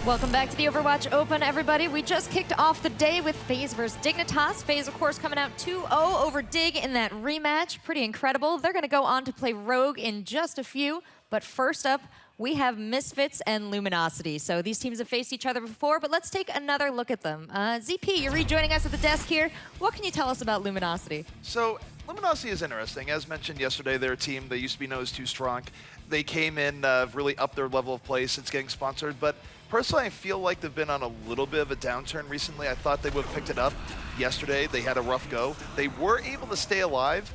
Welcome back to the Overwatch Open, everybody. We just kicked off the day with FaZe versus Dignitas. FaZe, of course, coming out 2-0 over Dig in that rematch. Pretty incredible. They're going to go on to play Rogue in just a few. But first up, we have Misfits and Luminosity. So these teams have faced each other before, but let's take another look at them. ZP, you're rejoining us at the desk here. What can you tell us about Luminosity? So Luminosity is interesting. As mentioned yesterday, they're a team that used to be known as Too Strong. They came in, really up their level of play since getting sponsored, but personally, I feel like they've been on a little bit of a downturn recently. I thought they would have picked it up yesterday. They had a rough go. They were able to stay alive,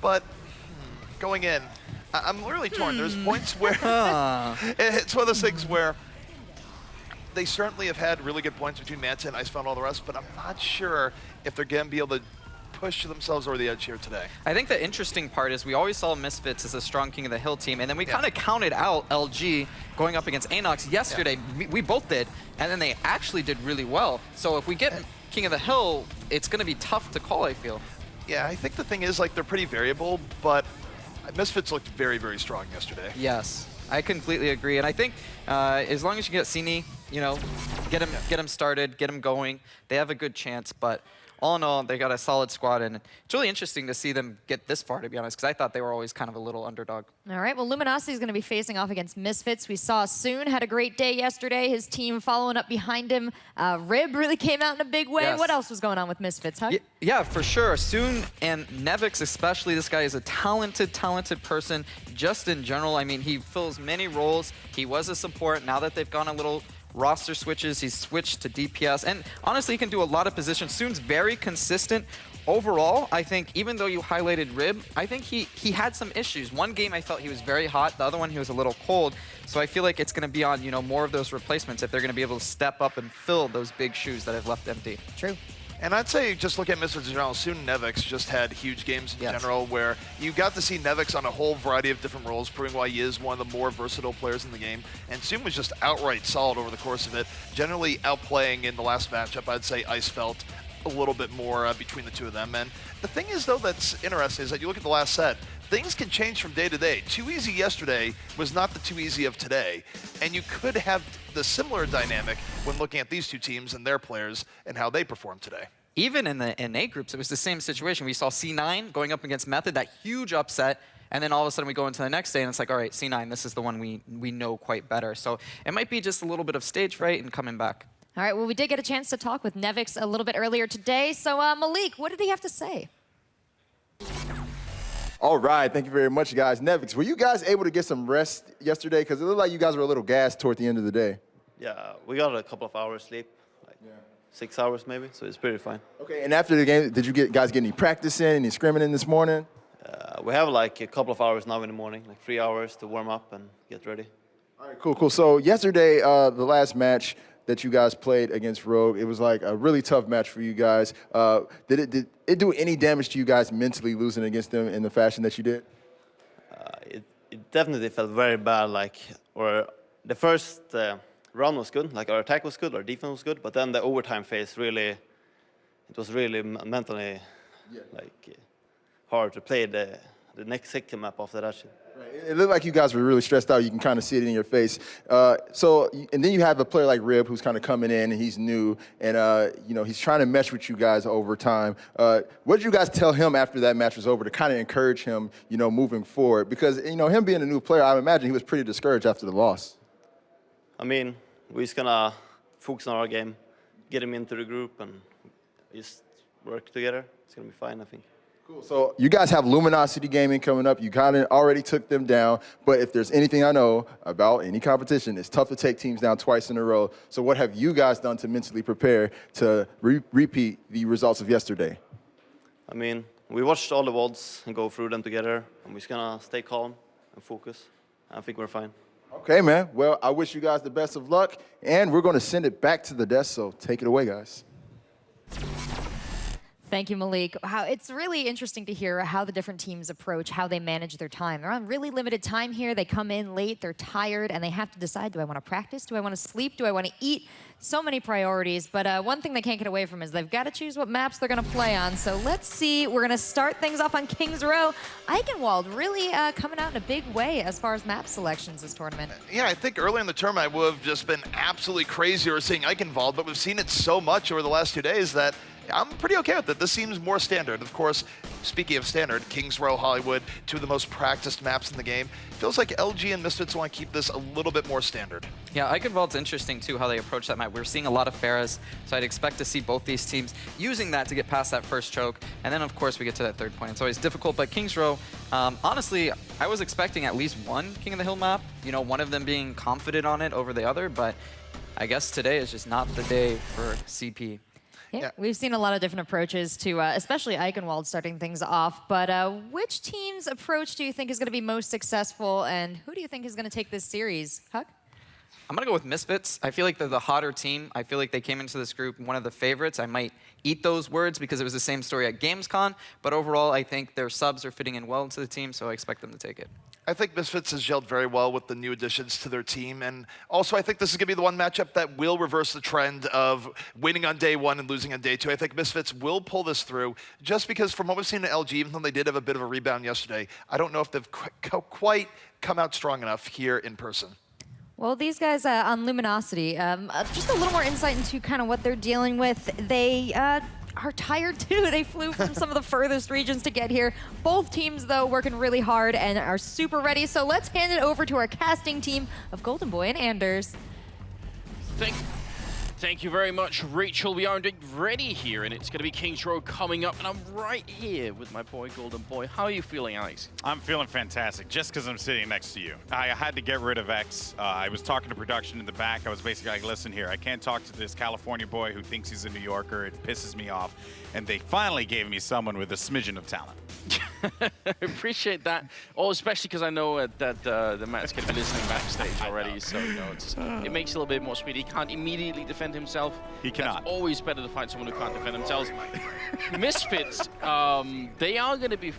but going in, I'm really torn. There's points where it's one of those things where they certainly have had really good points between Manta and Icefall and all the rest, but I'm not sure if they're going to be able to push themselves over the edge here today. I think the interesting part is we always saw Misfits as a strong King of the Hill team, and then we kind of counted out LG going up against ANOX yesterday. We both did, and then they actually did really well. So if we get King of the Hill, it's going to be tough to call, I feel. Yeah, I think the thing is, like, they're pretty variable, but Misfits looked very, very strong yesterday. Yes, I completely agree, and I think as long as you get Cini, you know, get him started, get him going, they have a good chance. But all in all, they got a solid squad, and it's really interesting to see them get this far, to be honest, because I thought they were always kind of a little underdog. All right, well, Luminosity is going to be facing off against Misfits. We saw Soon had a great day yesterday. His team following up behind him. Rib really came out in a big way. Yes. What else was going on with Misfits, huh? Yeah, for sure. Soon and Nevix especially, this guy is a talented person just in general. I mean, he fills many roles. He was a support. Now that they've gone a little roster switches, he's switched to DPS, and honestly, he can do a lot of positions. Soon's very consistent. Overall, I think, even though you highlighted Rib, I think he had some issues. One game I felt he was very hot, the other one he was a little cold, so I feel like it's going to be on, you know, more of those replacements if they're going to be able to step up and fill those big shoes that have left empty. True. And I'd say, just look at Misfits in general, Soon Nevix just had huge games in general where you got to see Nevix on a whole variety of different roles, proving why he is one of the more versatile players in the game. And Soon was just outright solid over the course of it, generally outplaying in the last matchup. I'd say Ice felt a little bit more between the two of them. And the thing is, though, that's interesting is that you look at the last set, things can change from day to day. Too easy yesterday was not the too easy of today. And you could have the similar dynamic when looking at these two teams and their players and how they performed today. Even in the NA groups, it was the same situation. We saw C9 going up against Method, that huge upset, and then all of a sudden we go into the next day and it's like, all right, C9, this is the one we know quite better. So it might be just a little bit of stage fright and coming back. All right, well, we did get a chance to talk with Nevix a little bit earlier today. So, Malik, what did he have to say? All right, thank you very much, guys. Nevix, were you guys able to get some rest yesterday? Because it looked like you guys were a little gassed toward the end of the day. Yeah, we got a couple of hours sleep, like 6 hours maybe, so it's pretty fine. Okay, and after the game, did you guys get any practice in, any scrimming in this morning? We have like a couple of hours now in the morning, like 3 hours to warm up and get ready. All right, cool. So yesterday, the last match that you guys played against Rogue, it was like a really tough match for you guys. Did it do any damage to you guys mentally losing against them in the fashion that you did? It definitely felt very bad, or the first round was good, like our attack was good, our defense was good, but then the overtime phase it was really mentally hard to play the next second map after that shit. Right. It looked like you guys were really stressed out. You can kind of see it in your face. And then you have a player like Rib who's kind of coming in and he's new, and you know, he's trying to mesh with you guys over time. What did you guys tell him after that match was over to kind of encourage him, you know, moving forward? Because, you know, him being a new player, I imagine he was pretty discouraged after the loss. I mean, we're just gonna focus on our game, get him into the group, and just work together. It's gonna be fine, I think. Cool. So you guys have Luminosity Gaming coming up. You kind of already took them down, but if there's anything I know about any competition, it's tough to take teams down twice in a row. So what have you guys done to mentally prepare to repeat the results of yesterday? I mean, we watched all the VODs and go through them together, and we're just gonna stay calm and focus. I think we're fine. Okay, man. Well, I wish you guys the best of luck, and we're going to send it back to the desk, so take it away, guys. Thank you, Malik. Wow, it's really interesting to hear how the different teams approach, how they manage their time. They're on really limited time here. They come in late, they're tired, and they have to decide, do I want to practice? Do I want to sleep? Do I want to eat? So many priorities, but one thing they can't get away from is they've got to choose what maps they're going to play on. So let's see. We're going to start things off on Kings Row. Eichenwalde really coming out in a big way as far as map selections this tournament. Yeah, I think early in the tournament I would have just been absolutely crazy over seeing Eichenwalde, but we've seen it so much over the last 2 days that I'm pretty okay with it. This seems more standard. Of course, speaking of standard, Kings Row, Hollywood, two of the most practiced maps in the game. Feels like LG and Misfits want to keep this a little bit more standard. Yeah, Eichenwalde's interesting too, how they approach that map. We're seeing a lot of Pharahs, so I'd expect to see both these teams using that to get past that first choke. And then, of course, we get to that third point. It's always difficult, but Kings Row, honestly, I was expecting at least one King of the Hill map, you know, one of them being confident on it over the other, but I guess today is just not the day for CP. Yeah, we've seen a lot of different approaches to, especially Eichenwalde starting things off. But which team's approach do you think is going to be most successful, and who do you think is going to take this series? Huck? I'm going to go with Misfits. I feel like they're the hotter team. I feel like they came into this group one of the favorites. I might eat those words because it was the same story at Gamescom, but overall I think their subs are fitting in well into the team, so I expect them to take it. I think Misfits has gelled very well with the new additions to their team, and also I think this is going to be the one matchup that will reverse the trend of winning on day one and losing on day two. I think Misfits will pull this through, just because from what we've seen in LG, even though they did have a bit of a rebound yesterday, I don't know if they've quite come out strong enough here in person. Well, these guys on Luminosity, just a little more insight into kind of what they're dealing with. They are tired too. They flew from some of the furthest regions to get here. Both teams, though, working really hard and are super ready. So let's hand it over to our casting team of Goldenboy and Anders. Thank you very much, Rachel. We are ready here, and it's going to be Kings Row coming up, and I'm right here with my boy Goldenboy. How are you feeling, Alex? I'm feeling fantastic, just because I'm sitting next to you. I had to get rid of X. I was talking to production in the back. I was basically like, listen here, I can't talk to this California boy who thinks he's a New Yorker. It pisses me off. And they finally gave me someone with a smidgen of talent. I appreciate that. Oh, especially because I know that the Matt's going to be listening backstage already, so you know, it makes it a little bit more speedy. He can't immediately defend himself. He cannot. It's always better to find someone who can't defend themselves. Misfits, they are going to be,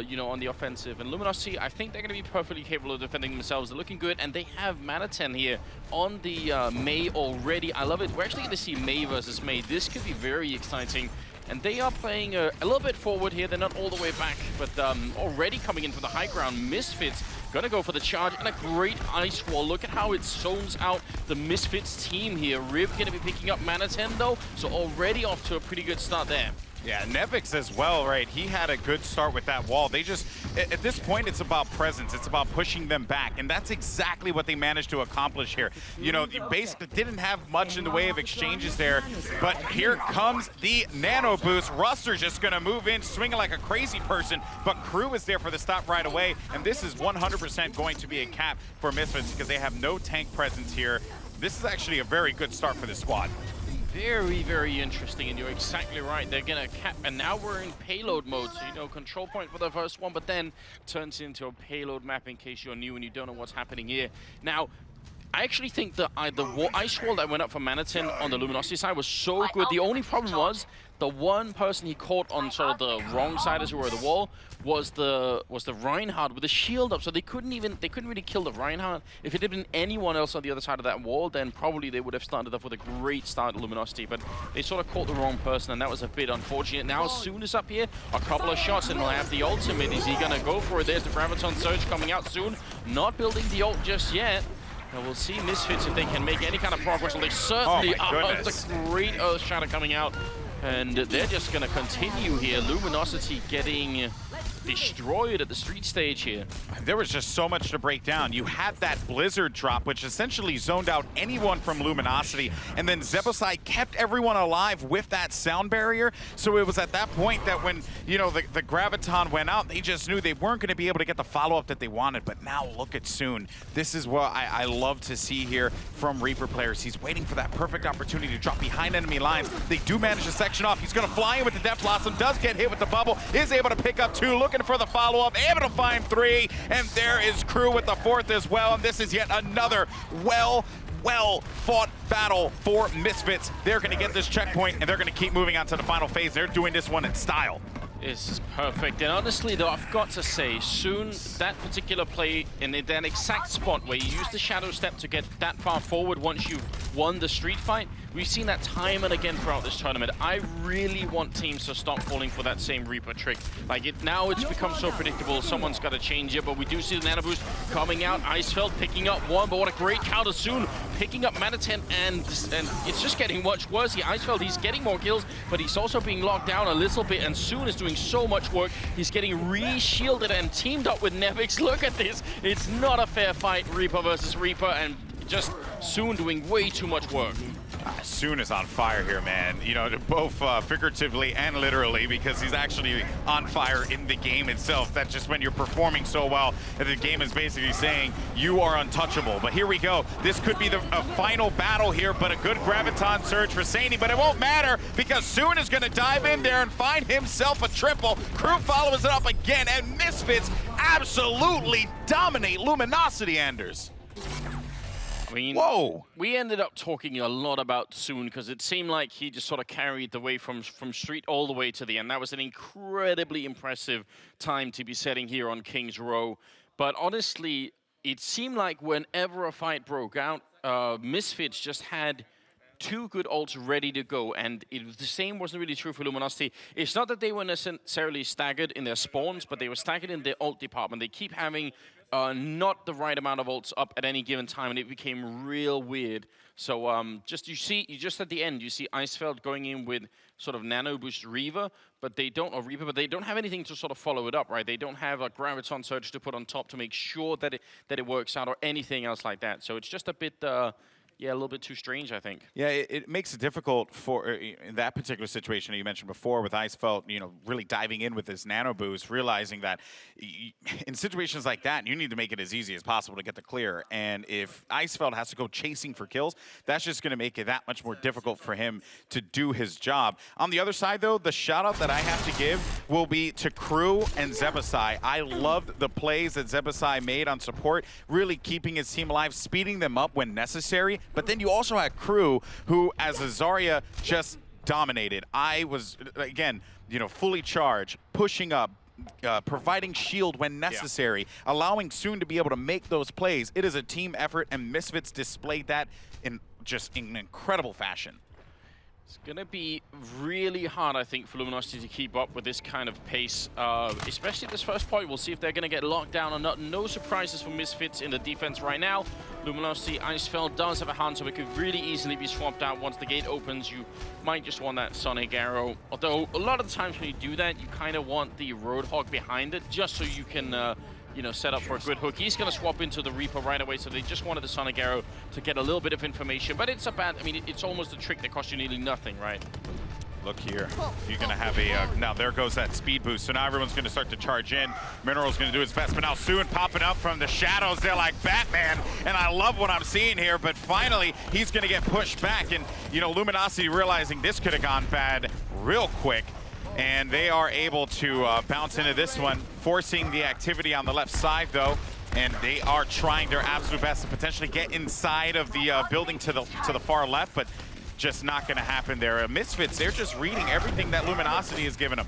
you know, on the offensive. And Luminosity, I think they're going to be perfectly capable of defending themselves. They're looking good, and they have Manatan here on the Mei already. I love it. We're actually going to see Mei versus Mei. This could be very exciting. And they are playing a little bit forward here. They're not all the way back, but already coming in for the high ground. Misfits gonna go for the charge, and a great ice wall. Look at how it zones out the Misfits team here. Rib gonna be picking up Manatan though, so already off to a pretty good start there. Yeah, Nevix as well, right? He had a good start with that wall. They just, at this point, it's about presence. It's about pushing them back, and that's exactly what they managed to accomplish here. You know, you basically didn't have much in the way of exchanges there, but here comes the nano boost. Ruster's just gonna move in, swinging like a crazy person, but Crew is there for the stop right away, and this is 100% going to be a cap for Misfits because they have no tank presence here. This is actually a very good start for this squad. Very, very interesting, and you're exactly right. They're gonna cap, and now we're in payload mode, so you know, control point for the first one, but then turns into a payload map in case you're new and you don't know what's happening here. Now, I actually think the ice wall that went up for Manatan on the Luminosity side was so good. The only problem was the one person he caught on sort of the wrong side, as it were, the wall was the Reinhardt with the shield up. So they couldn't really kill the Reinhardt. If it had been anyone else on the other side of that wall, then probably they would have started off with a great start at Luminosity. But they sort of caught the wrong person, and that was a bit unfortunate. Now Soon is up here, a couple of shots, and he'll have the ultimate. Is he gonna go for it? There's the Graviton Surge coming out soon. Not building the ult just yet. Now we'll see Misfits if they can make any kind of progress. Well, they certainly are. It's a great Earth Shatter coming out. And they're just going to continue here. Luminosity getting destroyed at the street stage here. There was just so much to break down. You had that Blizzard drop, which essentially zoned out anyone from Luminosity, and then Zebosai kept everyone alive with that sound barrier. So it was at that point that when, you know, the Graviton went out, they just knew they weren't going to be able to get the follow-up that they wanted. But now look at Soon. This is what I love to see here from Reaper players. He's waiting for that perfect opportunity to drop behind enemy lines. They do manage to section off. He's going to fly in with the Death Blossom, does get hit with the bubble, is able to pick up 2, looking for the follow-up, able to find 3, and there is Crew with the 4th as well, and this is yet another well-fought battle for Misfits. They're going to get this checkpoint, and they're going to keep moving on to the final phase. They're doing this one in style. This is perfect. And honestly, though, I've got to say, soon that particular play in that exact spot where you use the shadow step to get that far forward once you've won the street fight, we've seen that time and again throughout this tournament. I really want teams to stop falling for that same Reaper trick. Like, now it's become so predictable, someone's got to change it, but we do see the nano boost coming out. Icefeld picking up one, but what a great counter soon, picking up Manaten, and it's just getting much worse here. Icefeld, he's getting more kills, but he's also being locked down a little bit, and Soon is doing so much work. He's getting re-shielded and teamed up with Nevix. Look at this. It's not a fair fight, Reaper versus Reaper, and just Soon doing way too much work. Soon is on fire here, man. You know, both figuratively and literally, because he's actually on fire in the game itself. That's just when you're performing so well that the game is basically saying you are untouchable. But here we go. This could be a final battle here, but a good graviton surge for Saini, but it won't matter because Soon is going to dive in there and find himself a triple. Crew follows it up again, and Misfits absolutely dominate Luminosity, Anders. I mean, whoa! We ended up talking a lot about Soon because it seemed like he just sort of carried the way from street all the way to the end. That was an incredibly impressive time to be setting here on King's Row. But honestly, it seemed like whenever a fight broke out, Misfits just had two good ults ready to go, and the same wasn't really true for Luminosity. It's not that they were necessarily staggered in their spawns, but they were staggered in their ult department. They keep having not the right amount of ults up at any given time, and it became real weird. So just at the end, you see Icefeld going in with sort of nano boost Reaver, but they don't have anything to sort of follow it up, right? They don't have a graviton surge to put on top to make sure that it works out or anything else like that. So it's just a bit. Yeah, a little bit too strange, I think. Yeah, it makes it difficult for in that particular situation that you mentioned before with Icefeld, you know, really diving in with his nano boost, realizing that in situations like that, you need to make it as easy as possible to get the clear. And if Icefeld has to go chasing for kills, that's just going to make it that much more difficult for him to do his job. On the other side, though, the shout-out that I have to give will be to Crew and Zebasai. I loved the plays that Zebasai made on support, really keeping his team alive, speeding them up when necessary. But then you also had Crew, who, as a Zarya, just dominated. I was, again, you know, fully charged, pushing up, providing shield when necessary, allowing Soon to be able to make those plays. It is a team effort, and Misfits displayed that in just in incredible fashion. It's going to be really hard, I think, for Luminosity to keep up with this kind of pace, especially at this first point. We'll see if they're going to get locked down or not. No surprises for Misfits in the defense right now. Luminosity, Icefeld does have a hand, so it could really easily be swapped out once the gate opens. You might just want that Sonic Arrow, although a lot of the times when you do that, you kind of want the Roadhog behind it, just so you can you know, set up for a good hook. He's going to swap into the Reaper right away, so they just wanted the Sonic Arrow to get a little bit of information. But it's a bad, I mean, it's almost a trick that costs you nearly nothing, right? Look here. You're going to have a, now there goes that speed boost. So now everyone's going to start to charge in. Mineral's going to do his best, but now Soon popping up from the shadows. They're like Batman, and I love what I'm seeing here, but finally he's going to get pushed back. And, you know, Luminosity realizing this could have gone bad real quick. And they are able to bounce into this one, forcing the activity on the left side, though. And they are trying their absolute best to potentially get inside of the building to the far left, but just not going to happen there. Misfits, they're just reading everything that Luminosity has given them.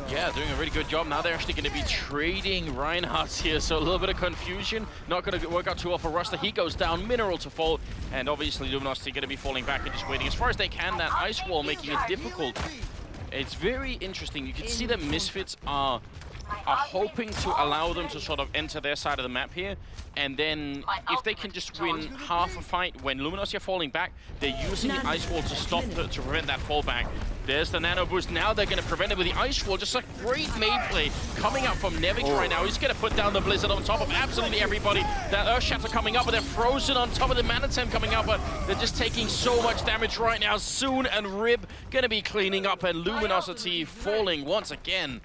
Yeah, doing a really good job. Now they're actually going to be trading Reinhardt here, so a little bit of confusion. Not going to work out too well for Ruster. He goes down, Mineral to fall, and obviously Luminosity going to be falling back and just waiting as far as they can. That ice wall making it difficult. It's very interesting. You can see that Misfits are hoping to allow them to sort of enter their side of the map here, and then if they can just win half a fight when Luminosity are falling back, they're using the ice wall to stop to prevent that fallback. There's the nano boost. Now they're going to prevent it with the ice wall. Just a great made play coming out from Nevix right now. He's going to put down the Blizzard on top of absolutely everybody. That Earth Shatter coming up, but they're frozen on top of the Manatem coming up, but they're just taking so much damage right now. Soon and Rib going to be cleaning up, and Luminosity falling once again.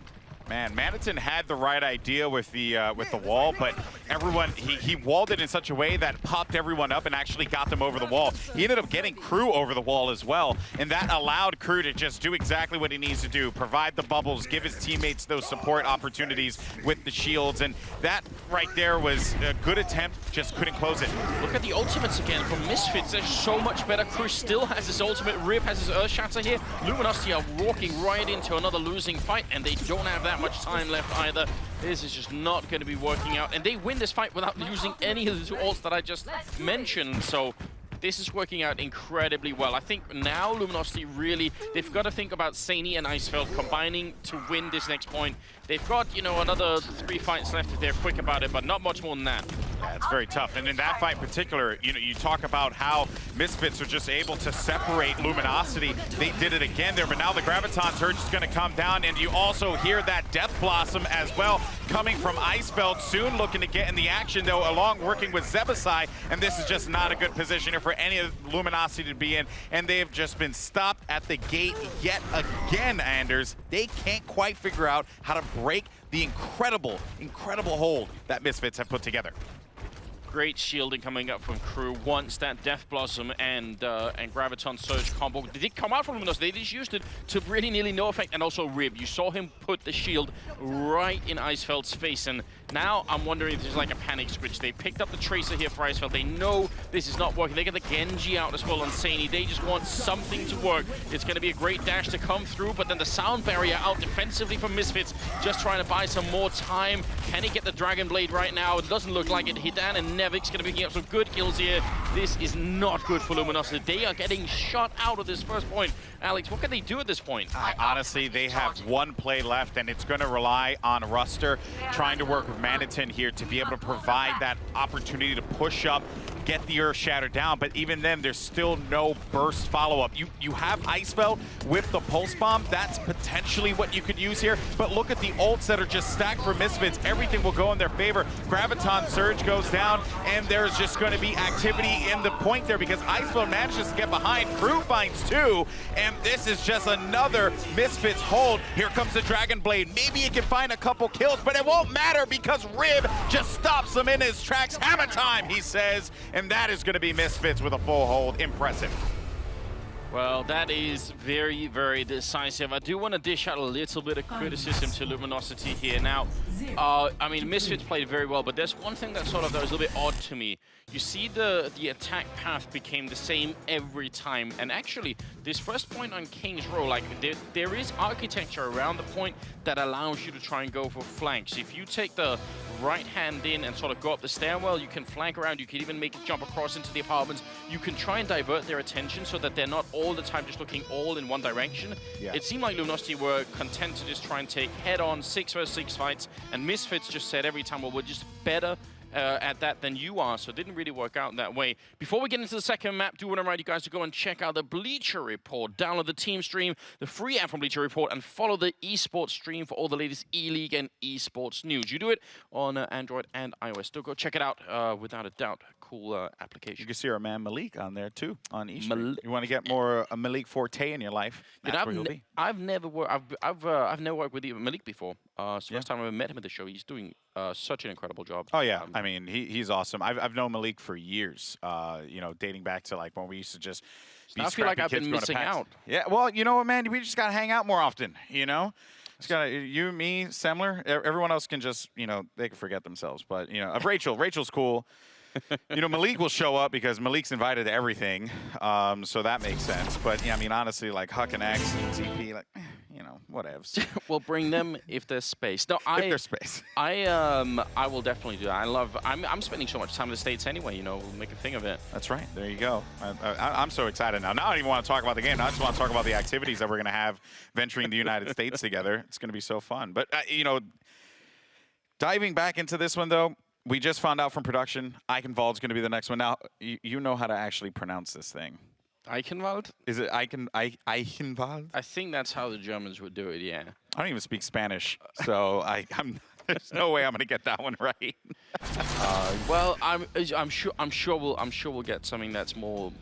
Man, Manitin had the right idea with the wall, but everyone, he walled it in such a way that popped everyone up and actually got them over the wall. He ended up getting Crew over the wall as well, and that allowed Crew to just do exactly what he needs to do, provide the bubbles, give his teammates those support opportunities with the shields, and that right there was a good attempt, just couldn't close it. Look at the ultimates again from Misfits. They're so much better. Crew still has his ultimate. Rib has his Earth Shatter here. Luminosity are walking right into another losing fight, and they don't have that much time left either. This is just not going to be working out, and they win this fight without using any of the two ults that I just mentioned. So this is working out incredibly well. I think now Luminosity really, they've got to think about Saini and Icefeld combining to win this next point. They've got, you know, another 3 fights left if they're quick about it, but not much more than that. Yeah, it's very tough. And in that fight in particular, you know, you talk about how Misfits are just able to separate Luminosity. They did it again there, but now the Graviton Surge is going to come down, and you also hear that Death Blossom as well coming from Icefeld, soon looking to get in the action, though, along working with Zebasai, and this is just not a good position here for any of Luminosity to be in, and they've just been stopped at the gate yet again, Anders. They can't quite figure out how to break the incredible hold that Misfits have put together. Great shielding coming up from Crew once that Death Blossom and Graviton Surge combo. They did come out from Luminosity. They just used it to really nearly no effect. And also Rib, you saw him put the shield right in Icefeld's face. And now I'm wondering if there's like a panic switch. They picked up the Tracer here for Icefeld. They know this is not working. They get the Genji out as well on Saini. They just want something to work. It's going to be a great dash to come through, but then the sound barrier out defensively from Misfits, just trying to buy some more time. Can he get the Dragon Blade right now? It doesn't look like it. Hidan and Nevic's going to be picking up some good kills here. This is not good for Luminosity. They are getting shot out of this first point. Alex, what can they do at this point? Honestly, they have one play left, and it's going to rely on Ruster trying to work with Manitin here to be able to provide that opportunity to push up, get the Earth Shatter down, but even then, there's still no burst follow-up. You have Icefeld with the Pulse Bomb. That's potentially what you could use here, but look at the ults that are just stacked for Misfits. Everything will go in their favor. Graviton Surge goes down, and there's just going to be activity in the point there because Icefeld manages to get behind. Crew finds 2, and this is just another Misfits hold. Here comes the Dragon Blade. Maybe he can find a couple kills, but it won't matter because Rib just stops him in his tracks. Hammer time, he says, and that is going to be Misfits with a full hold. Impressive. Well, that is very, very decisive. I do want to dish out a little bit of criticism to Luminosity here. Now, I mean, Misfits played very well, but there's one thing that was a little bit odd to me. You see the attack path became the same every time. And actually, this first point on King's Row, like, there is architecture around the point that allows you to try and go for flanks. If you take the right hand in and sort of go up the stairwell, you can flank around, you can even make it jump across into the apartments. You can try and divert their attention so that they're not all the time just looking all in one direction. Yeah. It seemed like Luminosity were content to just try and take head-on 6 versus 6 fights, and Misfits just said every time, well, we're just better at that than you are, so it didn't really work out that way. Before we get into the second map, do want to remind you guys to go and check out the Bleacher Report. Download the team stream, the free app from Bleacher Report, and follow the eSports stream for all the latest E-League and eSports news. You do it on Android and iOS. Still go check it out, without a doubt. Cool application. You can see our man Malik on there too, on eStream. You want to get more Malik Forte in your life? That's where he'll be. I've never worked with Malik before. It's the first time I ever met him at the show. He's doing such an incredible job. Oh yeah, I mean he's awesome. I've known Malik for years. You know, dating back to like when we used to just. I feel like I've been missing out. Yeah, well, you know what, man? We just gotta hang out more often. You know. It's gotta, you, me, Semmler. Everyone else can just, you know, they can forget themselves. But you know, Rachel's cool. You know, Malik will show up because Malik's invited to everything, so that makes sense. But yeah, I mean, honestly, like Huck and X and ZP, like, you know, whatevs. We'll bring them if there's space. No, if there's space. I will definitely do that. I'm spending so much time in the States anyway. You know, we'll make a thing of it. That's right. There you go. I'm so excited now. Now I don't even want to talk about the game. Now I just want to talk about the activities that we're gonna have venturing the United States together. It's gonna be so fun. But you know, diving back into this one though. We just found out from production, Eichenwalde is going to be the next one. Now, you know how to actually pronounce this thing. Eichenwalde? Is it Eichenwalde? I think that's how the Germans would do it, yeah. I don't even speak Spanish, so there's no way I'm going to get that one right. Well, I'm sure we'll get something that's more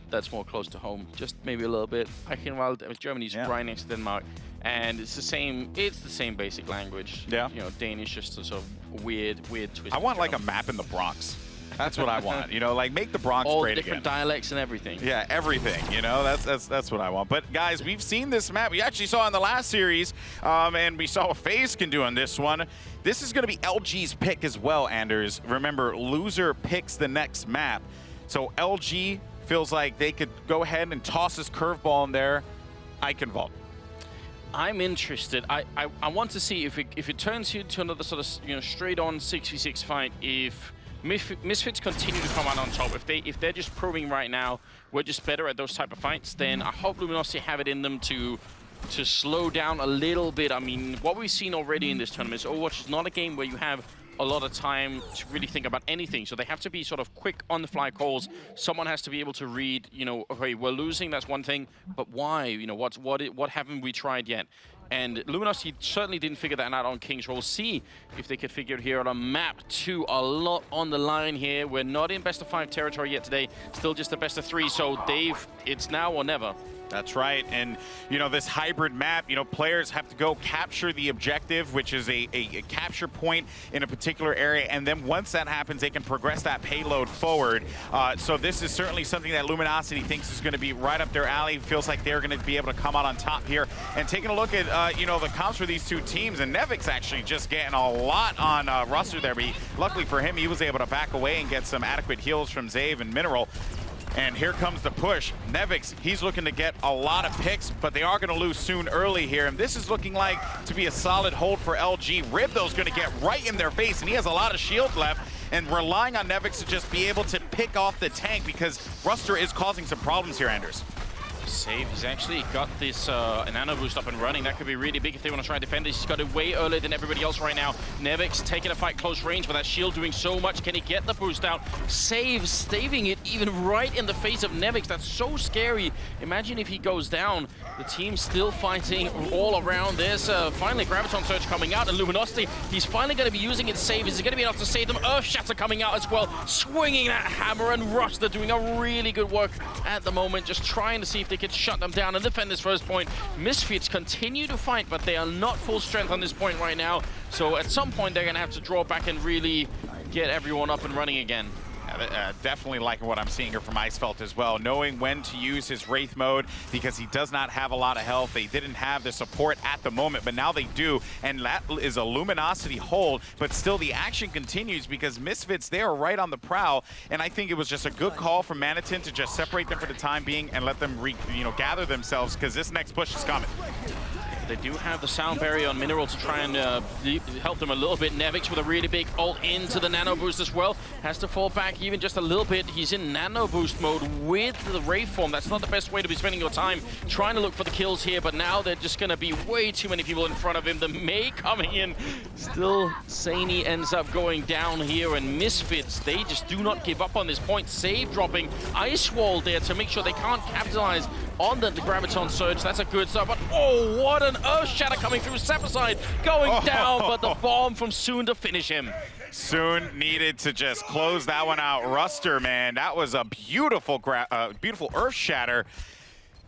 close to home. Just maybe a little bit. Eichenwalde, Germany's right next to Denmark. And it's the same basic language. Yeah. You know, Danish just a sort of weird twist. I want like a map in the Bronx. That's what I want. You know, like make the Bronx all great different again. dialects and everything. Yeah, everything. You know, that's what I want. But guys, we've seen this map. We actually saw in the last series, and we saw what FaZe can do on this one. This is going to be LG's pick as well, Anders. Remember, loser picks the next map. So LG feels like they could go ahead and toss this curveball in there. Eichenwalde. I'm interested. I want to see if it turns into another sort of straight on 6v6 fight. If Misfits continue to come out on top, if they're just proving right now we're just better at those type of fights, then I hope Luminosity have it in them to slow down a little bit. I mean, what we've seen already in this tournament is Overwatch is not a game where you have a lot of time to really think about anything. So they have to be sort of quick on-the-fly calls. Someone has to be able to read, okay, we're losing, that's one thing, but why? What haven't we tried yet? And Luminosity certainly didn't figure that out on King's Roll. See if they could figure it here on a map 2. A lot on the line here. We're not in best of 5 territory yet today. Still just a best of 3. So Dave, it's now or never. That's right, and this hybrid map, players have to go capture the objective, which is a capture point in a particular area, and then once that happens, they can progress that payload forward. So this is certainly something that Luminosity thinks is going to be right up their alley. Feels like they're going to be able to come out on top here. And taking a look at the comps for these two teams, and eNvyUs actually just getting a lot on Ruster there, but luckily for him, he was able to back away and get some adequate heals from Zave and Mineral. And here comes the push. eNvyUs, he's looking to get a lot of picks, but they are going to lose soon early here. And this is looking like to be a solid hold for LG. Ribdo's going to get right in their face, and he has a lot of shield left. And relying on eNvyUs to just be able to pick off the tank because Ruster is causing some problems here, Anders. Save. He's actually got this nano boost up and running. That could be really big if they want to try and defend this. He's got it way earlier than everybody else right now. eNvyUs taking a fight close range, but that shield doing so much. Can he get the boost out? Save, staving it even right in the face of eNvyUs. That's so scary. Imagine if he goes down. The team's still fighting all around. There's finally Graviton Surge coming out, and Luminosity, he's finally going to be using its save. Is he going to be enough to save them? Earth Shatter coming out as well, swinging that hammer, and Rush, they're doing a really good work at the moment, just trying to see if they could shut them down and defend this first point. Misfits continue to fight, but they are not full strength on this point right now. So at some point, they're going to have to draw back and really get everyone up and running again. Definitely liking what I'm seeing here from Icefelt as well, knowing when to use his Wraith mode because he does not have a lot of health. They didn't have the support at the moment, but now they do, and that is a Luminosity hold, but still the action continues because Misfits, they are right on the prowl, and I think it was just a good call from Manitin to just separate them for the time being and let them gather themselves because this next push is coming. They do have the sound barrier on Mineral to try and help them a little bit. eNvyUs with a really big ult into the nano boost as well. Has to fall back even just a little bit. He's in nano boost mode with the Wraith form. That's not the best way to be spending your time trying to look for the kills here, but now they're just going to be way too many people in front of him. The May coming in. Still, Saini ends up going down here, and Misfits, they just do not give up on this point. Save dropping Iichenwalde there to make sure they can't capitalize on the Graviton Surge. That's a good start, but oh, what an Earth Shatter coming through. Sepicide going down, but the bomb from Soon to finish him. Soon needed to just close that one out. Ruster, man, that was a beautiful Earth Shatter.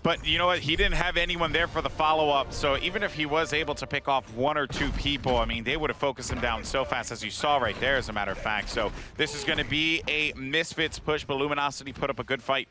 But you know what? He didn't have anyone there for the follow-up, so even if he was able to pick off 1 or 2 people, I mean, they would have focused him down so fast, as you saw right there, as a matter of fact. So this is going to be a Misfits push, but Luminosity put up a good fight.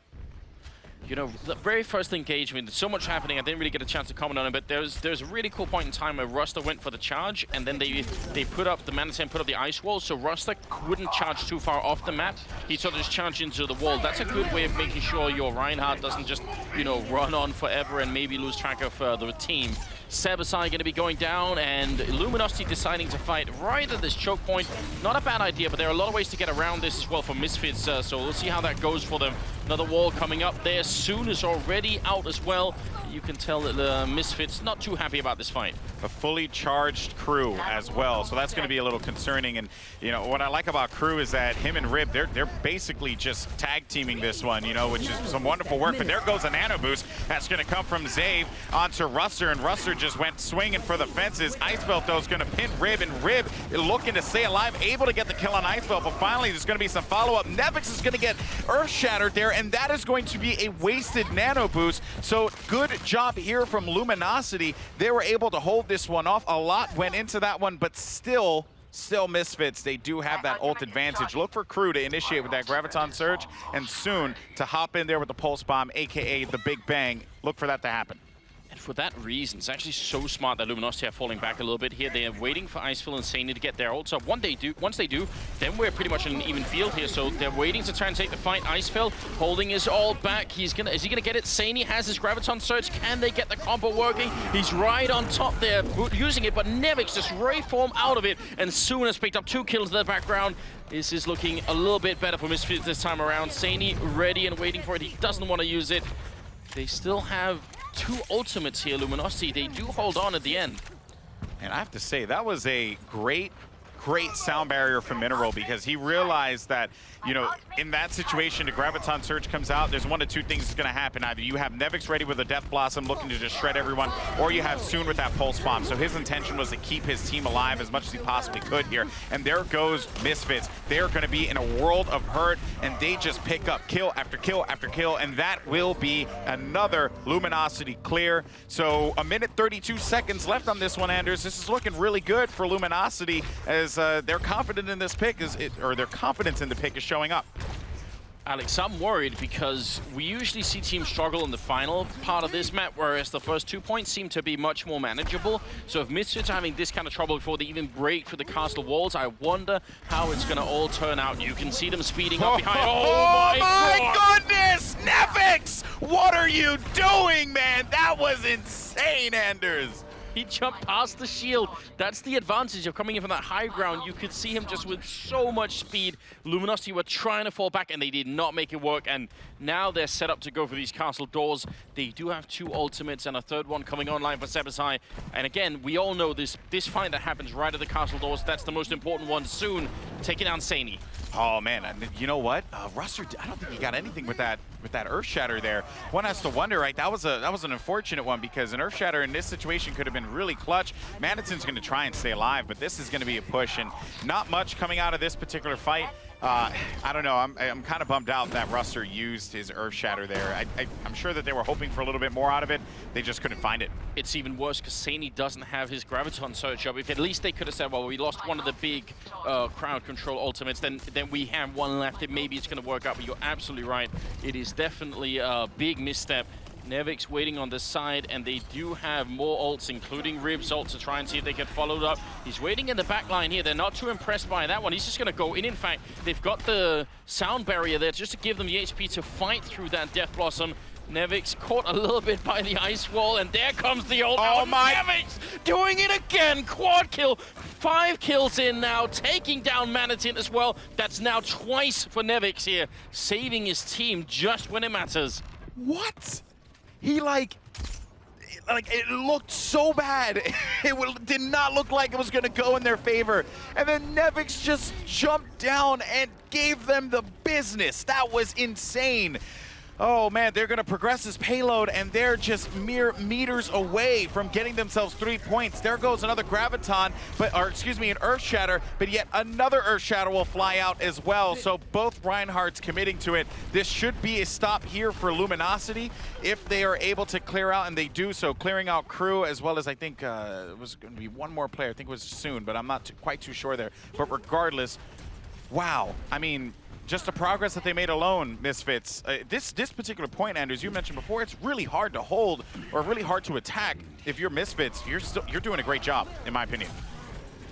The very first engagement, so much happening, I didn't really get a chance to comment on it, but there's a really cool point in time where Ruster went for the charge, and then they put up, the Manitin put up the ice wall, so Ruster wouldn't charge too far off the map. He sort of just charged into the wall. That's a good way of making sure your Reinhardt doesn't just, run on forever and maybe lose track of the team. Sebasai going to be going down, and Luminosity deciding to fight right at this choke point. Not a bad idea, but there are a lot of ways to get around this as well for Misfits, so we'll see how that goes for them. Another wall coming up there. Soon is already out as well. You can tell that the Misfits not too happy about this fight. A fully charged Crew as well, so that's going to be a little concerning. And what I like about Crew is that him and Rib, they're basically just tag teaming this one, which is some wonderful work. But there goes a nano boost that's going to come from Zave onto Ruster, and Ruster just went swinging for the fences. Icefeld, though, is going to pin Rib, and Rib looking to stay alive, able to get the kill on Icefeld, but finally there's going to be some follow-up. Nevix is going to get Earth Shattered there, and that is going to be a wasted nano boost. So good job here from Luminosity. They were able to hold this one off. A lot went into that one, but still Misfits, they do have that ult advantage. Look for Crew to initiate with that Graviton Surge, and soon to hop in there with the Pulse Bomb, aka the Big Bang. Look for that to happen. And for that reason, it's actually so smart that Luminosity are falling back a little bit here. They are waiting for Icefall and Saini to get their ults up. Once they do, then we're pretty much in an even field here. So they're waiting to try and take the fight. Icefall holding his ult back. Is he gonna get it? Saini has his Graviton Surge. Can they get the combo working? He's right on top there, using it, but Nevix just Rayform out of it, and soon has picked up 2 kills in the background. This is looking a little bit better for Misfits this time around. Saini ready and waiting for it. He doesn't want to use it. They still have 2 ultimates here, Luminosity. They do hold on at the end. And I have to say, that was a great sound barrier from Mineral, because he realized that, you know, in that situation, the Graviton Surge comes out, there's 1 of 2 things that's going to happen. Either you have Nevix ready with a Death Blossom looking to just shred everyone, or you have Soon with that Pulse Bomb. So his intention was to keep his team alive as much as he possibly could here. And there goes Misfits. They're going to be in a world of hurt, and they just pick up kill after kill after kill, and that will be another Luminosity clear. So 1 minute 32 seconds left on this one, Anders. This is looking really good for Luminosity, as they're confident in this pick, or their confidence in the pick is showing up. Alex, I'm worried because we usually see teams struggle in the final part of this map, whereas the first 2 points seem to be much more manageable. So if Misfits are having this kind of trouble before they even break through the castle walls, I wonder how it's going to all turn out. You can see them speeding up behind. Oh my goodness! Nevix! What are you doing, man? That was insane, Anders. He jumped past the shield. That's the advantage of coming in from that high ground. You could see him just with so much speed. Luminosity were trying to fall back, and they did not make it work. And now they're set up to go for these castle doors. They do have 2 ultimates and a 3rd one coming online for Sebasai. And again, we all know this fight that happens right at the castle doors. That's the most important one. Soon, taking down Saini. Oh man, and you know what? Ruster, I don't think he got anything with that Earth Shatter there. One has to wonder, right? That was an unfortunate one, because an Earth Shatter in this situation could have been really clutch. Madison's going to try and stay alive, but this is going to be a push, and not much coming out of this particular fight. I don't know. I'm kind of bummed out that Ruster used his Earth Shatter there. I'm sure that they were hoping for a little bit more out of it. They just couldn't find it. It's even worse because Saini doesn't have his Graviton Surge up. If at least they could have said, well, we lost one of the big crowd control ultimates, then we have 1 left, and maybe it's going to work out. But you're absolutely right. It is definitely a big misstep. Nevix waiting on the side, and they do have more ults, including Rib's ult, to try and see if they can follow it up. He's waiting in the back line here. They're not too impressed by that one. He's just going to go in. In fact, they've got the sound barrier there just to give them the HP to fight through that Death Blossom. Nevix caught a little bit by the ice wall, and there comes the ult. Oh my! Nevix doing it again. Quad kill. 5 kills in now, taking down Manatin as well. That's now twice for Nevix here, saving his team just when it matters. What? He like it looked so bad. It did not look like it was going to go in their favor. And then Nevix just jumped down and gave them the business. That was insane. Oh man, they're going to progress this payload, and they're just mere meters away from getting themselves 3 points. There goes another Graviton, an Earth Shatter, but yet another Earth Shatter will fly out as well. So both Reinhardt's committing to it. This should be a stop here for Luminosity if they are able to clear out, and they do so, clearing out Crew, as well as I think it was going to be 1 more player. I think it was Soon, but I'm not quite too sure there. But regardless, wow. I mean, just the progress that they made alone, Misfits. This particular point, Anders, you mentioned before, it's really hard to hold or really hard to attack. If you're Misfits, you're doing a great job, in my opinion.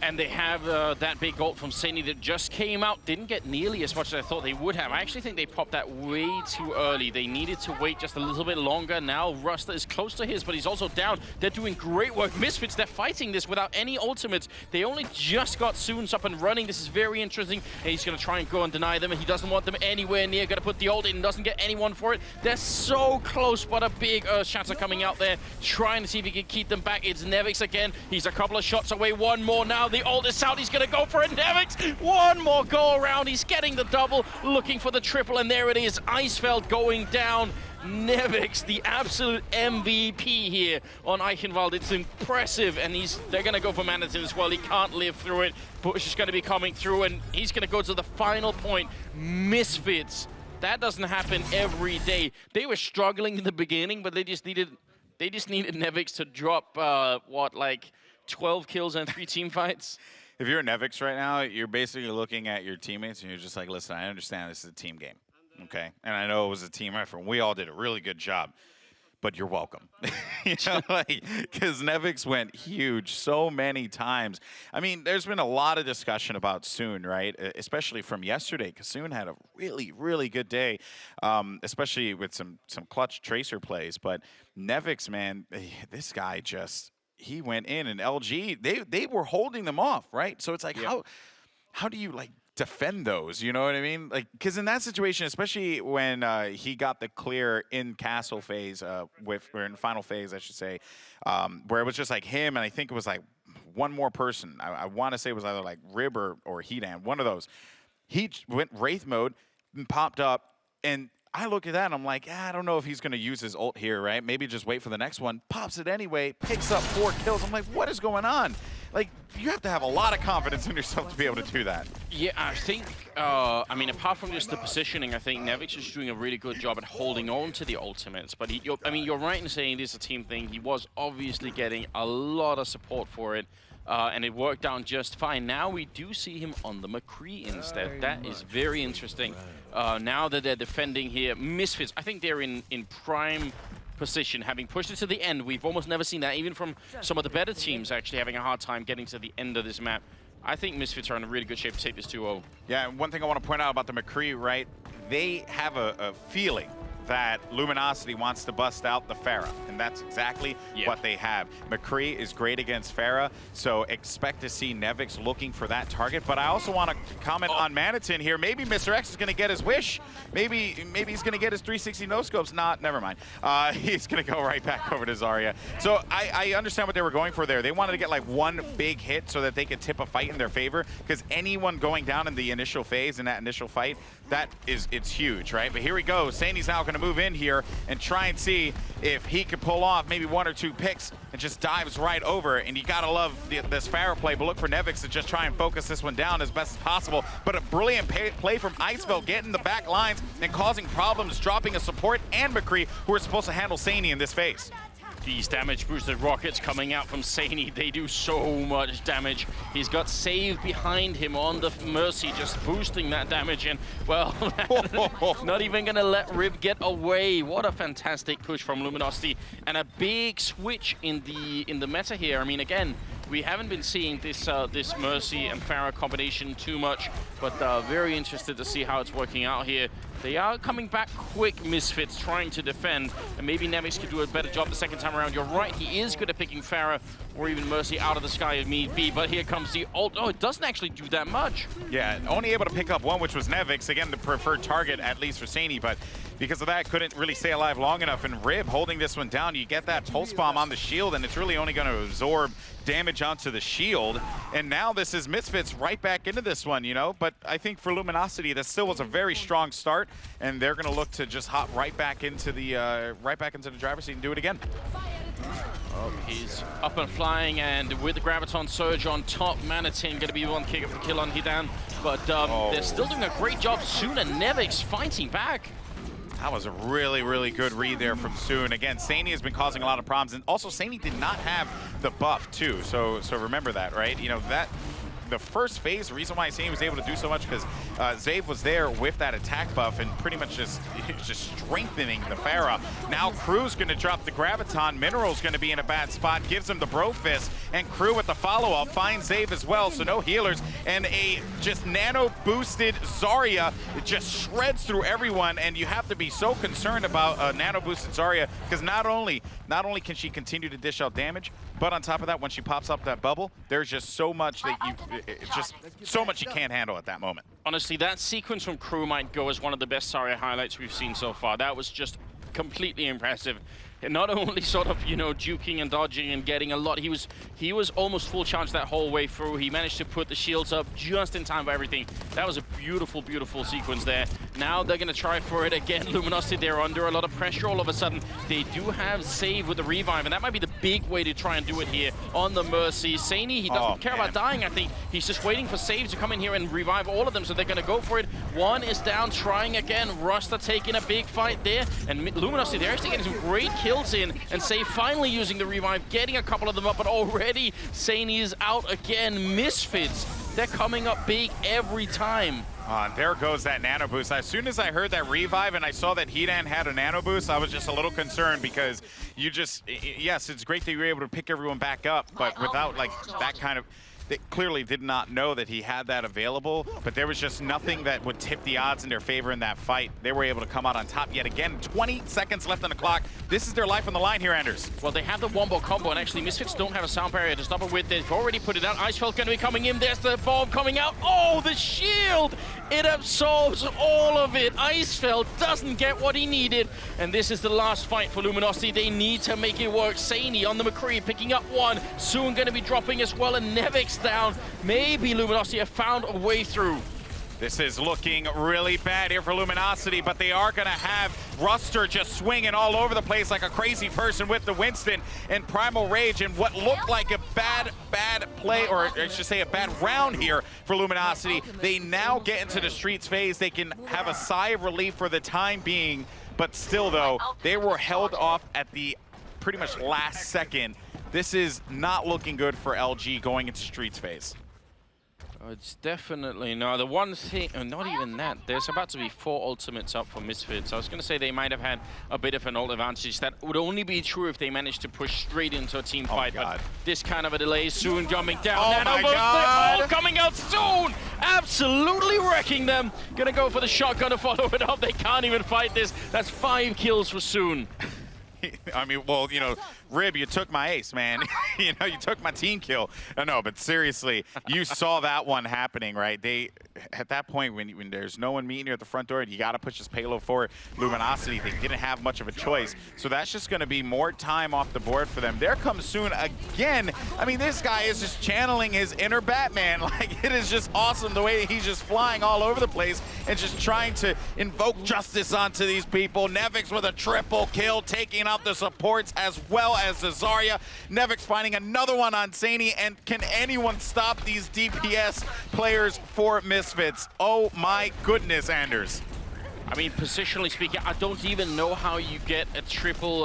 And they have that big ult from Saini that just came out. Didn't get nearly as much as I thought they would have. I actually think they popped that way too early. They needed to wait just a little bit longer. Now Ruster is close to his, but he's also down. They're doing great work. Misfits, they're fighting this without any ultimates. They only just got Soons up and running. This is very interesting. And he's going to try and go and deny them. And he doesn't want them anywhere near. Going to put the ult in. Doesn't get anyone for it. They're so close, but a big Shatter coming out there. Trying to see if he can keep them back. It's Nevix again. He's a couple of shots away. 1 more now. the ult is out. He's going to go for it. Nevix, one more go around. He's getting the double, looking for the triple, and there it is. Icefeld going down. Nevix, the absolute MVP here on Eichenwalde. It's impressive, and they're going to go for Mendez as well. He can't live through it. Bush is going to be coming through, and he's going to go to the final point. Misfits. That doesn't happen every day. They were struggling in the beginning, but they just needed Nevix to drop, like 12 kills and 3 team fights? If you're Nevix right now, you're basically looking at your teammates and you're just like, listen, I understand this is a team game. Okay, and I know it was a team effort. We all did a really good job, but you're welcome. You know, like, because Nevix went huge so many times. I mean, there's been a lot of discussion about Soon, right? Especially from yesterday, because Soon had a really, really good day, especially with some clutch tracer plays. But Nevix, man, this guy just, he went in, and LG, they were holding them off, right? So it's like, how do you, like, defend those, you know what I mean? Like, because in that situation, especially when he got the clear in castle phase, or in final phase, I should say, where it was just like him, and I think it was like one more person. I want to say it was either like Rib or Hedan, one of those. He went Wraith mode and popped up, and I look at that and I'm like, I don't know if he's going to use his ult here, right? Maybe just wait for the next one. Pops it anyway, picks up 4 kills. I'm like, what is going on? Like, you have to have a lot of confidence in yourself to be able to do that. Yeah, I think, I mean, apart from just the positioning, I think Nevix is doing a really good job at holding on to the ultimates. But, you're right in saying this is a team thing. He was obviously getting a lot of support for it. And it worked out just fine. Now we do see him on the McCree instead. That is very interesting. Now that they're defending here, Misfits, I think they're in prime position, having pushed it to the end. We've almost never seen that, even from some of the better teams actually having a hard time getting to the end of this map. I think Misfits are in a really good shape to take this 2-0. Yeah, and one thing I want to point out about the McCree, right? They have a feeling that Luminosity wants to bust out the Pharah, and that's exactly what they have. McCree is great against Pharah, so expect to see Nevix looking for that target. But I also want to comment on Manitin here. Maybe Mr. X is going to get his wish. Maybe he's going to get his 360 no-scopes. Never mind. He's going to go right back over to Zarya. So I understand what they were going for there. They wanted to get like one big hit so that they could tip a fight in their favor, because anyone going down in the initial phase, in that initial fight, it's huge, right? But here we go. Sany's now going to move in here and try and see if he can pull off maybe 1 or 2 picks, and just dives right over. And you gotta love this Pharah play, but look for Nevix to just try and focus this one down as best as possible. But a brilliant play from Icefeld, getting the back lines and causing problems, dropping a support and McCree, who are supposed to handle Sany in this phase. These damage boosted rockets coming out from Sany, they do so much damage. He's got Save behind him on the Mercy, just boosting that damage, and well, not even gonna let Rib get away. What a fantastic push from Luminosity, and a big switch in the meta here. I mean, again, we haven't been seeing this this Mercy and Pharah combination too much, but very interested to see how it's working out here. They are coming back quick, Misfits, trying to defend, and maybe Nevix could do a better job the second time around. You're right, he is good at picking Pharah or even Mercy out of the sky if need be, but here comes the ult. Oh, it doesn't actually do that much. Yeah, only able to pick up one, which was Nevix, again, the preferred target, at least for Sany, but because of that, couldn't really stay alive long enough. And Rib holding this one down, you get that pulse bomb on the shield, and it's really only going to absorb damage onto the shield. And now this is Misfits right back into this one, you know? But I think for Luminosity, that still was a very strong start, and they're going to look to just hop right back into the driver's seat and do it again. Oh, he's up and flying, and with the Graviton Surge on top, Manitin going to be the one kick up the kill on Hedan. But they're still doing a great job. Soon and Nevix fighting back. That was a really, really good read there from Soon. Again, Sany has been causing a lot of problems, and also Sany did not have the buff too. So remember that, right? You know, that the first phase, the reason why Sany was able to do so much, because Zave was there with that attack buff and pretty much just strengthening the Pharah. Now Crew's going to drop the Graviton. Mineral's going to be in a bad spot, gives him the Bro Fist, and Crew with the follow-up finds Zave as well, so no healers, and a just nano-boosted Zarya. It just shreds through everyone, and you have to be so concerned about nano-boosted Zarya, because not only can she continue to dish out damage, but on top of that, when she pops up that bubble, there's just so much that so much you can't handle at that moment. Honestly, that sequence from Crew might go as one of the best Zarya highlights we've seen so far. That was just completely impressive. not only sort of, you know, juking and dodging and getting a lot, he was almost full charge that whole way through. He managed to put the shields up just in time for everything. That was a beautiful, beautiful sequence there. Now they're gonna try for it again. Luminosity, they're under a lot of pressure all of a sudden. They do have save with the revive, and that might be the big way to try and do it here on the Mercy. Saini, he doesn't care about dying, I think. He's just waiting for saves to come in here and revive all of them, so they're gonna go for it. One is down, trying again. Rasta taking a big fight there, and Luminosity, they're actually getting some great kills in, and Save finally using the revive, getting a couple of them up, but already Saini is out again. Misfits, they're coming up big every time. There goes that nano boost. As soon as I heard that revive and I saw that Hedan had a nano boost, I was just a little concerned because you just, yes, it's great that you were able to pick everyone back up, but without like that kind of, they clearly did not know that he had that available, but there was just nothing that would tip the odds in their favor in that fight. They were able to come out on top yet again. 20 seconds left on the clock. This is their life on the line here, Anders. Well, they have the wombo combo, and actually Misfits don't have a sound barrier to stop it with. They've already put it out. Icefeld going to be coming in. There's the bomb coming out. Oh, the shield! It absorbs all of it. Icefeld doesn't get what he needed, and this is the last fight for Luminosity. They need to make it work. Saini on the McCree picking up one. Soon going to be dropping as well, and Nevix down. Maybe Luminosity have found a way through. This is looking really bad here for Luminosity, but they are going to have Ruster just swinging all over the place like a crazy person with the Winston and Primal Rage, and what looked like a bad play, or I should say a bad round here for Luminosity. They now get into the streets phase. They can have a sigh of relief for the time being, but still though, they were held off at the pretty much last second. This is not looking good for LG going into streets phase. It's definitely no. The one thing, not even that. There's about to be 4 ultimates up for Misfits. I was going to say they might have had a bit of an ult advantage. That would only be true if they managed to push straight into a team fight. But this kind of a delay soon coming down. Oh my God! They're all coming out soon! Absolutely wrecking them. Gonna go for the shotgun to follow it up. They can't even fight this. That's 5 kills for Soon. I mean, well, you know, Rib, you took my ace, man. You know, you took my team kill. No, but seriously, you saw that one happening, right? They, at that point, when there's no one meeting you at the front door, you got to push this payload forward. Luminosity, they didn't have much of a choice. So that's just going to be more time off the board for them. There comes Soon again. I mean, this guy is just channeling his inner Batman. Like, it is just awesome the way he's just flying all over the place and just trying to invoke justice onto these people. Nevix with a triple kill, taking out the supports as well as the Zarya. Nevix finding another one on Saini, and can anyone stop these DPS players for Misfits? Oh my goodness, Anders. I mean, positionally speaking, I don't even know how you get a triple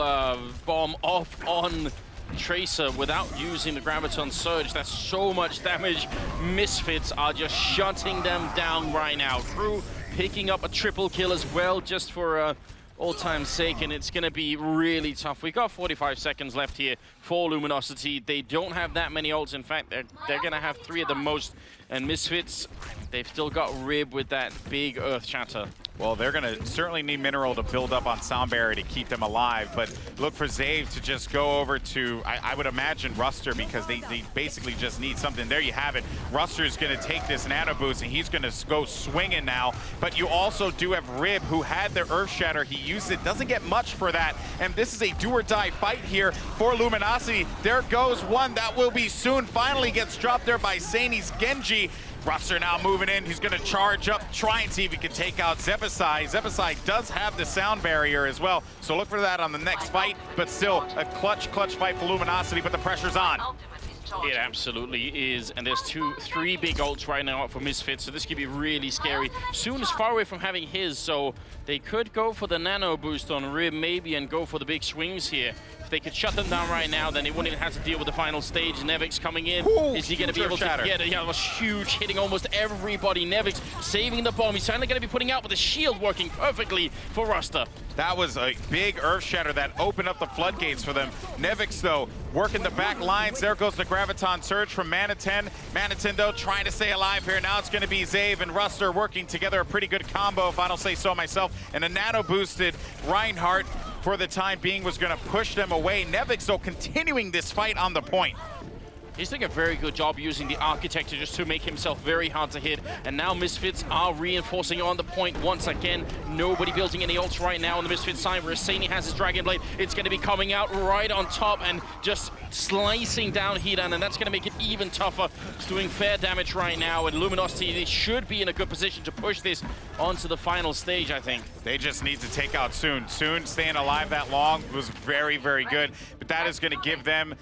bomb off on Tracer without using the Graviton Surge. That's so much damage. Misfits are just shutting them down right now. Crew picking up a triple kill as well, just for old time's sake, and it's going to be really tough. We got 45 seconds left here for Luminosity. They don't have that many ults. In fact, they're going to have 3 at the most. And Misfits, they've still got Rib with that big Earth Shatter. Well, they're going to certainly need Mineral to build up on Sound Barrier to keep them alive, but look for Zave to just go over to, I would imagine, Ruster, because they basically just need something. There you have it. Ruster's going to take this Nano Boost, and he's going to go swinging now, but you also do have Rib, who had their Earth Shatter. He used it, doesn't get much for that, and this is a do-or-die fight here for Luminosity. There goes one. That will be Soon. Finally gets dropped there by Saini's Genji. Ruster now moving in. He's going to charge up, try and see if he can take out Zebasai. Zebasai does have the sound barrier as well, so look for that on the next fight, but still a clutch fight for Luminosity, but the pressure's on. It absolutely is, and there's 3 big ults right now up for Misfits, so this could be really scary. Soon is far away from having his, so they could go for the nano boost on Rib maybe and go for the big swings here. If they could shut them down right now, then they wouldn't even have to deal with the final stage. Nevix coming in. Ooh, is he going to be able to get it? Yeah, it was huge, hitting almost everybody. Nevix saving the bomb. He's finally going to be putting out with the shield working perfectly for Ruster. That was a big Earth Shatter that opened up the floodgates for them. Nevix, though, working the back lines. There goes the Graviton Surge from Maniten. Maniten, though, trying to stay alive here. Now it's going to be Zave and Ruster working together. A pretty good combo, if I don't say so myself. And a nano-boosted Reinhardt, for the time being, was going to push them away. Nevix, though, continuing this fight on the point. He's doing a very good job using the architecture just to make himself very hard to hit. And now Misfits are reinforcing on the point once again. Nobody building any ults right now on the Misfits side. Rosani has his Dragon Blade. It's going to be coming out right on top and just slicing down Hidan, and that's going to make it even tougher. It's doing fair damage right now, and Luminosity, they should be in a good position to push this onto the final stage, I think. They just need to take out Soon. Soon staying alive that long was very, very good, but that is going to give them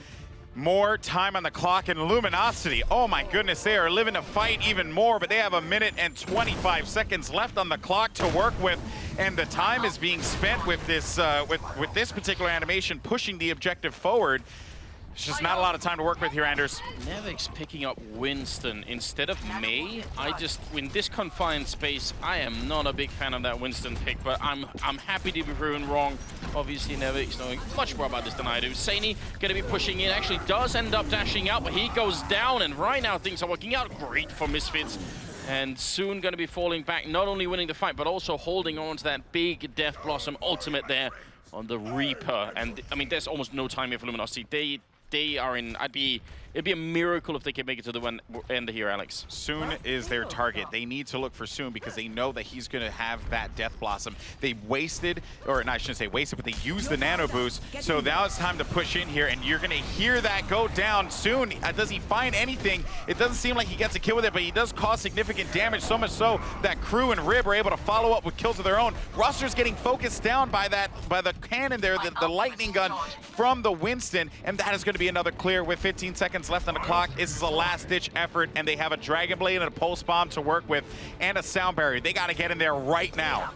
more time on the clock. And Luminosity, oh my goodness, they are living to fight even more, but they have 1 minute and 25 seconds left on the clock to work with, and the time is being spent with this with this particular animation pushing the objective forward. It's just not a lot of time to work with here, Anders. Nevix picking up Winston instead of May. In this confined space, I am not a big fan of that Winston pick, but I'm happy to be proven wrong. Obviously, Nevix knowing much more about this than I do. Saini going to be pushing in, actually does end up dashing out, but he goes down, and right now things are working out great for Misfits. And soon going to be falling back, not only winning the fight, but also holding on to that big Death Blossom ultimate there on the Reaper. And I mean, there's almost no time here for Luminosity. They are in, it'd be a miracle if they can make it to the end here, Alex. Soon is their target. They need to look for Soon because they know that he's going to have that Death Blossom. They wasted, or no, I shouldn't say wasted, but they used the Nano Boost. So now it's time to push in here, and you're going to hear that go down. Soon, does he find anything? It doesn't seem like he gets a kill with it, but he does cause significant damage, so much so that Crew and Rib are able to follow up with kills of their own. Roster's getting focused down by the cannon there, the lightning gun from the Winston, and that is going to be another clear with 15 seconds left on the clock. This is a last-ditch effort, and they have a Dragon Blade and a Pulse Bomb to work with, and a Sound Barrier. They got to get in there right now.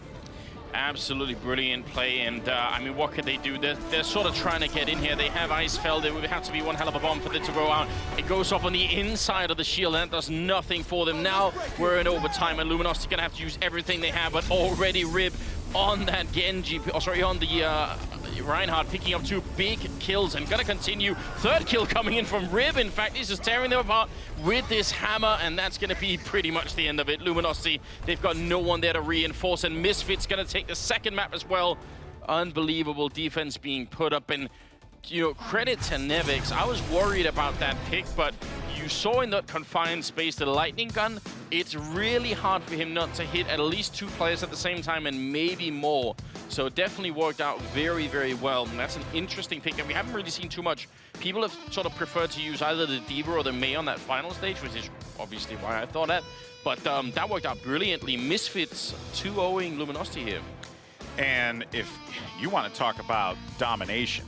Absolutely brilliant play, and I mean, what could they do? They're sort of trying to get in here. They have Icefeld. It would have to be one hell of a bomb for them to go out. It goes off on the inside of the shield, and that does nothing for them. Now we're in overtime, and Luminosity gonna have to use everything they have, but already Rib on that Genji, on the Reinhardt, picking up 2 big kills and gonna continue. 3rd kill coming in from Rib. In fact, he's just tearing them apart with this hammer, and that's gonna be pretty much the end of it. Luminosity, they've got no one there to reinforce, and Misfits gonna take the 2nd map as well. Unbelievable defense being put up, and you know, credit to Nevix. I was worried about that pick, but you saw in that confined space the lightning gun. It's really hard for him not to hit at least 2 players at the same time, and maybe more. So it definitely worked out very, very well. And that's an interesting pick, and we haven't really seen too much. People have sort of preferred to use either the D.Va or the Mei on that final stage, which is obviously why I thought that. But that worked out brilliantly. Misfits 2-0ing Luminosity here. And if you want to talk about domination,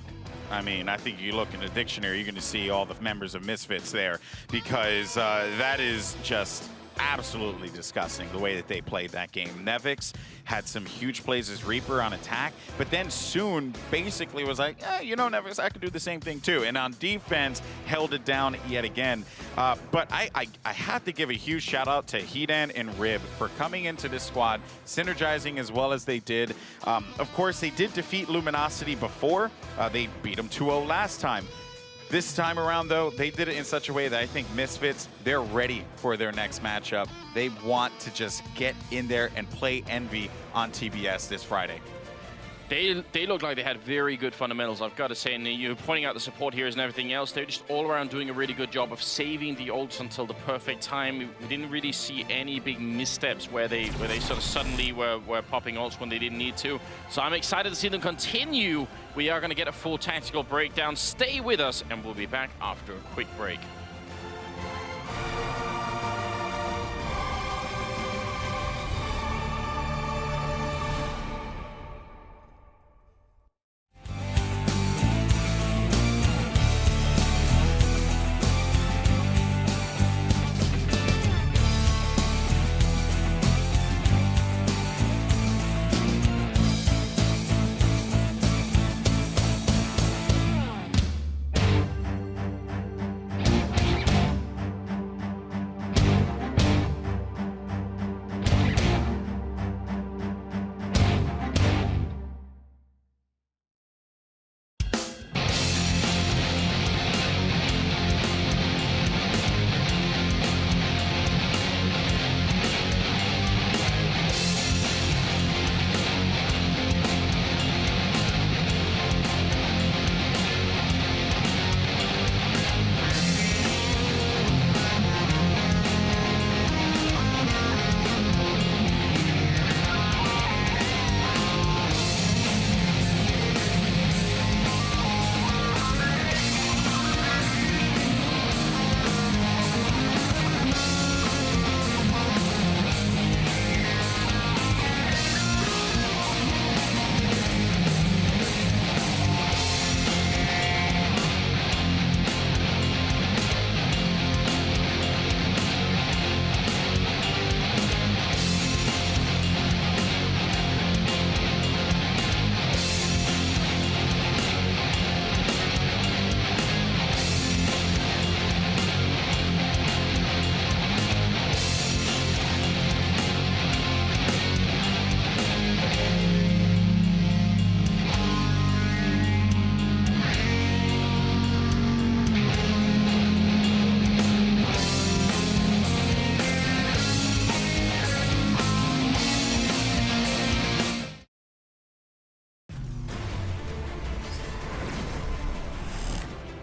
I mean, I think you look in the dictionary, you're going to see all the members of Misfits there, because that is just absolutely disgusting, the way that they played that game. Nevix had some huge plays as Reaper on attack, but then Soon basically was like, you know, Nevix, I could do the same thing too. And on defense, held it down yet again. But I have to give a huge shout out to Hidan and Rib for coming into this squad, synergizing as well as they did. Of course, they did defeat Luminosity before. They beat them 2-0 last time. This time around, though, they did it in such a way that I think Misfits, they're ready for their next matchup. They want to just get in there and play Envy on TBS this Friday. They look like they had very good fundamentals, I've got to say, and you're pointing out the support here and everything else. They're just all around doing a really good job of saving the ults until the perfect time. We didn't really see any big missteps where they sort of suddenly were popping ults when they didn't need to. So I'm excited to see them continue. We are going to get a full tactical breakdown. Stay with us, and we'll be back after a quick break.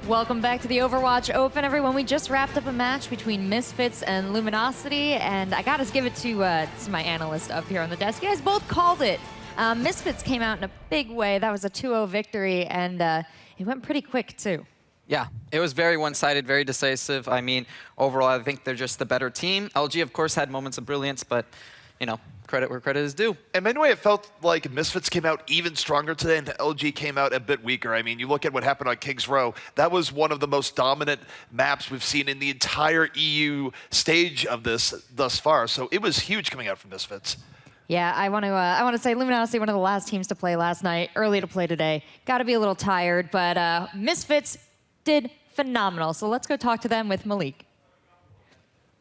Welcome back to the Overwatch Open, everyone. We just wrapped up a match between Misfits and Luminosity, and I gotta give it to my analyst up here on the desk. You guys both called it. Misfits came out in a big way. That was a 2-0 victory, and it went pretty quick, too. Yeah, it was very one-sided, very decisive. I mean, overall, I think they're just the better team. LG, of course, had moments of brilliance, but, you know, credit where credit is due. And anyway, it felt like Misfits came out even stronger today and LG came out a bit weaker. I mean, you look at what happened on Kings Row, that was one of the most dominant maps we've seen in the entire EU stage of this thus far. So it was huge coming out from Misfits. Yeah, I want to say Luminosity, one of the last teams to play last night, early to play today. Got to be a little tired, but Misfits did phenomenal. So let's go talk to them with Malik.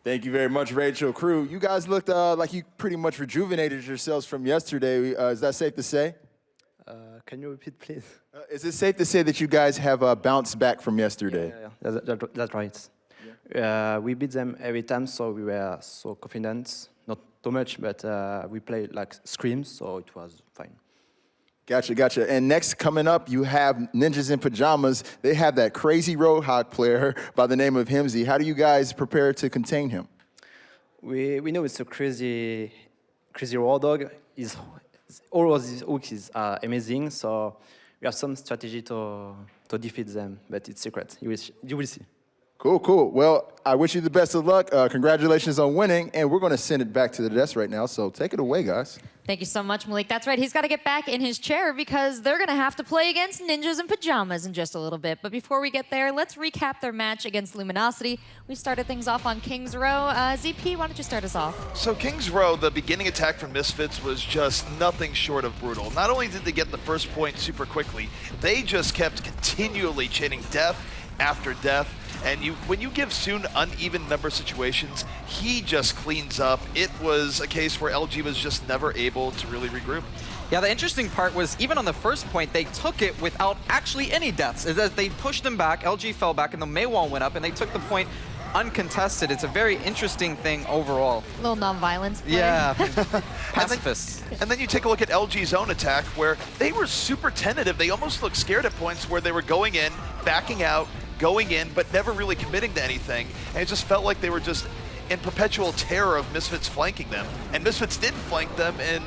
Thank you very much, Rachel. Crew, you guys looked like you pretty much rejuvenated yourselves from yesterday. Is that safe to say? Can you repeat, please? Is it safe to say that you guys have bounced back from yesterday? Yeah. That's right. Yeah. We beat them every time, so we were so confident. Not too much, but we played like screams, so it was fine. Gotcha. And next coming up, you have Ninjas in Pyjamas. They have that crazy Roadhog player by the name of Himsy. How do you guys prepare to contain him? We know it's a crazy Roadhog. All of his hooks is amazing, so we have some strategy to defeat them, but it's secret. You will see. Cool. Well, I wish you the best of luck. Congratulations on winning, and we're going to send it back to the desk right now, so take it away, guys. Thank you so much, Malik. That's right, he's got to get back in his chair because they're going to have to play against Ninjas in Pyjamas in just a little bit. But before we get there, let's recap their match against Luminosity. We started things off on Kings Row. ZP, why don't you start us off? So Kings Row, the beginning attack from Misfits was just nothing short of brutal. Not only did they get the first point super quickly, they just kept continually chaining death after death. And when you give Soon uneven number situations, he just cleans up. It was a case where LG was just never able to really regroup. Yeah, the interesting part was even on the first point, they took it without actually any deaths. Is that they pushed them back, LG fell back, and the Maywall went up, and they took the point uncontested. It's a very interesting thing overall. A little non-violence play. Yeah, pacifists. And then you take a look at LG's own attack, where they were super tentative. They almost looked scared at points where they were going in, backing out, going in, but never really committing to anything. And it just felt like they were just in perpetual terror of Misfits flanking them. And Misfits did flank them and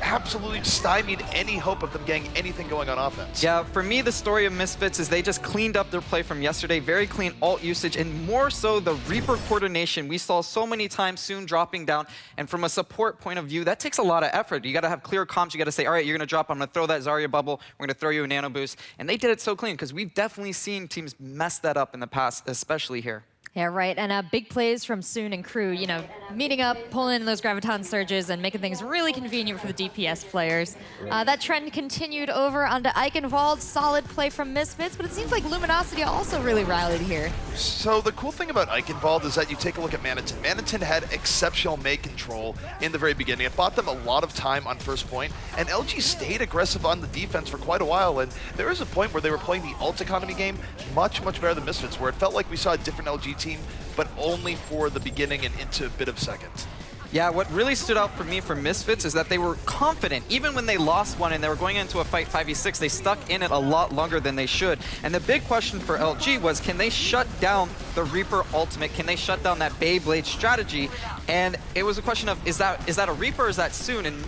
absolutely stymied any hope of them getting anything going on offense. Yeah, for me, the story of Misfits is they just cleaned up their play from yesterday. Very clean ult usage, and more so the Reaper coordination. We saw so many times Soon dropping down, and from a support point of view, that takes a lot of effort. You got to have clear comms. You got to say, all right, you're going to drop, I'm going to throw that Zarya bubble, we're going to throw you a nano boost. And they did it so clean, because we've definitely seen teams mess that up in the past, especially here. Yeah, right. And big plays from Soon and crew, you know, meeting up, pulling in those Graviton surges and making things really convenient for the DPS players. That trend continued over onto Eichenwalde. Solid play from Misfits, but it seems like Luminosity also really rallied here. So the cool thing about Eichenwalde is that you take a look at Manitin. Manitin had exceptional Mei control in the very beginning. It bought them a lot of time on first point, and LG stayed aggressive on the defense for quite a while, and there was a point where they were playing the ult economy game much better than Misfits, where it felt like we saw a different LG team, but only for the beginning and into a bit of seconds. Yeah, what really stood out for me for Misfits is that they were confident. Even when they lost one and they were going into a fight 5v6, they stuck in it a lot longer than they should. And the big question for LG was, can they shut down the Reaper ultimate? Can they shut down that Beyblade strategy? And it was a question of, is that a Reaper or is that Soon? And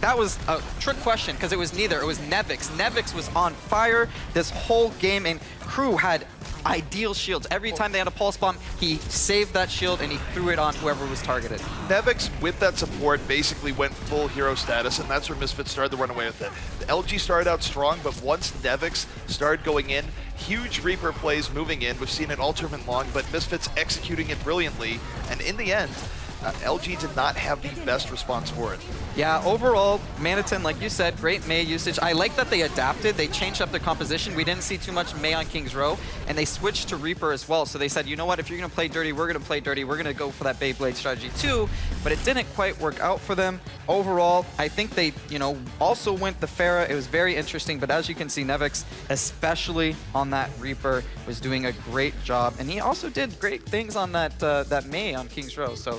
that was a trick question because it was neither. It was Nevix. Nevix was on fire this whole game, and crew had ideal shields. Every time they had a pulse bomb, he saved that shield and he threw it on whoever was targeted. Nevix, with that support, basically went full hero status, and that's where Misfits started to run away with it. The LG started out strong, but once Nevix started going in, huge Reaper plays moving in. We've seen it all tournament long, but Misfits executing it brilliantly, and in the end, LG did not have the best response for it. Yeah, overall, Manitin, like you said, great Mei usage. I like that they adapted. They changed up their composition. We didn't see too much Mei on Kings Row, and they switched to Reaper as well. So they said, you know what, if you're going to play dirty, we're going to play dirty. We're going to go for that Beyblade strategy too, but it didn't quite work out for them. Overall, I think they, also went the Pharah. It was very interesting, but as you can see, Nevix, especially on that Reaper, was doing a great job, and he also did great things on that Mei on Kings Row. So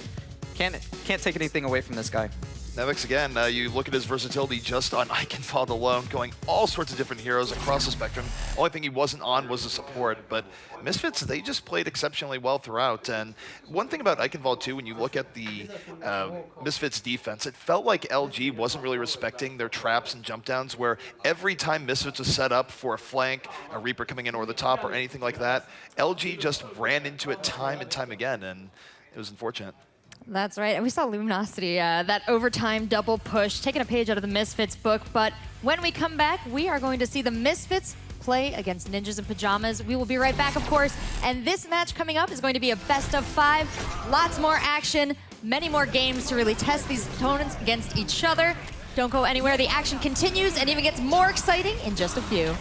can't take anything away from this guy. Nevix again, you look at his versatility just on Eichenwalde alone, going all sorts of different heroes across the spectrum. Only thing he wasn't on was the support, but Misfits, they just played exceptionally well throughout. And one thing about Eichenwalde too, when you look at the Misfits defense, it felt like LG wasn't really respecting their traps and jump downs, where every time Misfits was set up for a flank, a Reaper coming in over the top or anything like that, LG just ran into it time and time again, and it was unfortunate. That's right, and we saw Luminosity, that overtime double push, taking a page out of the Misfits book, but when we come back, we are going to see the Misfits play against Ninjas in Pyjamas. We will be right back, of course, and this match coming up is going to be a best of 5, lots more action, many more games to really test these opponents against each other. Don't go anywhere, the action continues and even gets more exciting in just a few.